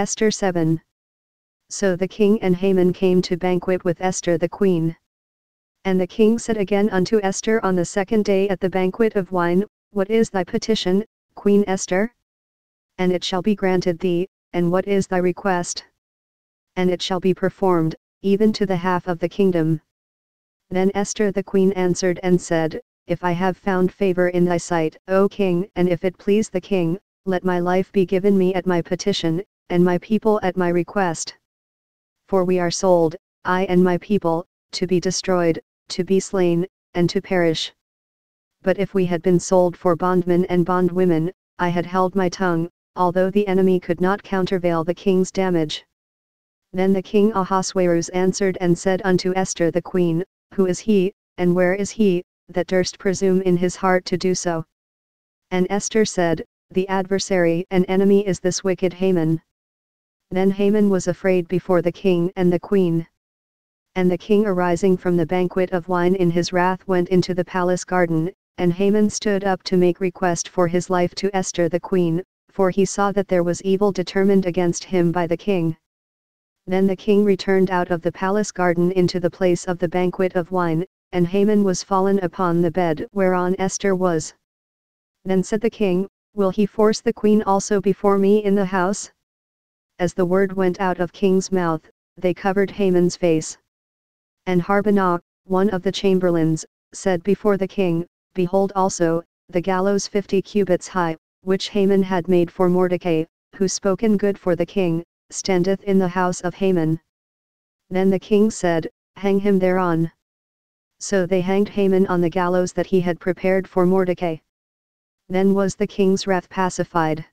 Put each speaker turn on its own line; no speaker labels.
Esther 7. So the king and Haman came to banquet with Esther the queen. And the king said again unto Esther on the second day at the banquet of wine, What is thy petition, Queen Esther? And it shall be granted thee, and what is thy request? And it shall be performed, even to the half of the kingdom. Then Esther the queen answered and said, If I have found favor in thy sight, O king, and if it please the king, let my life be given me at my petition, and my people at my request. For we are sold, I and my people, to be destroyed, to be slain, and to perish. But if we had been sold for bondmen and bondwomen, I had held my tongue, although the enemy could not countervail the king's damage. Then the king Ahasuerus answered and said unto Esther the queen, Who is he, and where is he, that durst presume in his heart to do so? And Esther said, The adversary and enemy is this wicked Haman. Then Haman was afraid before the king and the queen. And the king arising from the banquet of wine in his wrath went into the palace garden, and Haman stood up to make request for his life to Esther the queen, for he saw that there was evil determined against him by the king. Then the king returned out of the palace garden into the place of the banquet of wine, and Haman was fallen upon the bed whereon Esther was. Then said the king, Will he force the queen also before me in the house? As the word went out of king's mouth, they covered Haman's face. And Harbonah, one of the chamberlains, said before the king, Behold also, the gallows 50 cubits high, which Haman had made for Mordecai, who spoken good for the king, standeth in the house of Haman. Then the king said, Hang him thereon. So they hanged Haman on the gallows that he had prepared for Mordecai. Then was the king's wrath pacified.